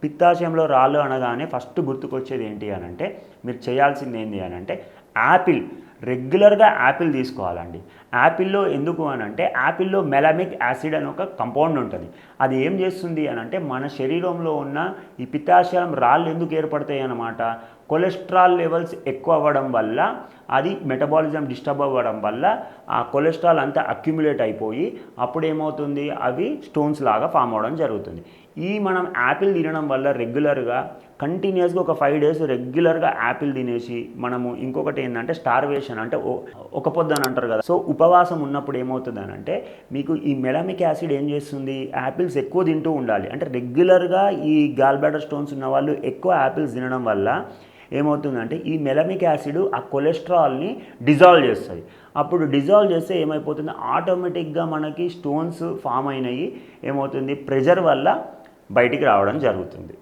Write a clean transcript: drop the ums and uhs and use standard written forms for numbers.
పిత్తాశయంలో రాళ్ళు అనగానే ఫస్ట్ గుర్తుకొచ్చేది ఏంటి అని అంటే మీరు చేయాల్సింది ఏంటి అని అంటే యాపిల్ రెగ్యులర్గా యాపిల్ తీసుకోవాలండి. యాపిల్లో ఎందుకు అని అంటే యాపిల్లో మెలమిక్ యాసిడ్ అని ఒక కంపౌండ్ ఉంటుంది. అది ఏం చేస్తుంది అని అంటే మన శరీరంలో ఉన్న ఈ పిత్తాశయం రాళ్ళు ఎందుకు ఏర్పడతాయి అన్నమాట, కొలెస్ట్రాల్ లెవెల్స్ ఎక్కువ అవ్వడం వల్ల అది మెటబాలిజం డిస్టర్బ్ అవ్వడం వల్ల ఆ కొలెస్ట్రాల్ అంతా అక్యుములేట్ అయిపోయి అప్పుడు ఏమవుతుంది, అవి స్టోన్స్ లాగా ఫామ్ అవ్వడం జరుగుతుంది. మనం యాపిల్ తినడం వల్ల రెగ్యులర్గా కంటిన్యూస్గా ఒక 5 days రెగ్యులర్గా యాపిల్ తినేసి మనము ఇంకొకటి ఏంటంటే స్టార్వేషన్ అంటే ఒక పొద్దు అని అంటారు కదా, సో ఉపవాసం ఉన్నప్పుడు ఏమవుతుంది అని అంటే మీకు ఈ మెలమిక్ యాసిడ్ ఏం చేస్తుంది, యాపిల్స్ ఎక్కువ తింటూ ఉండాలి. అంటే రెగ్యులర్గా ఈ గాల్ బ్లాడర్ స్టోన్స్ ఉన్న వాళ్ళు ఎక్కువ యాపిల్స్ తినడం వల్ల ఏమవుతుందంటే ఈ మెలమిక్ యాసిడ్ ఆ కొలెస్ట్రాల్ని డిజాల్వ్ చేస్తుంది. అప్పుడు డిజాల్వ్ చేస్తే ఏమైపోతుంది, ఆటోమేటిక్గా మనకి స్టోన్స్ ఫామ్ అయినాయి ఏమవుతుంది, ప్రెషర్ వల్ల బయటికి రావడం జరుగుతుంది.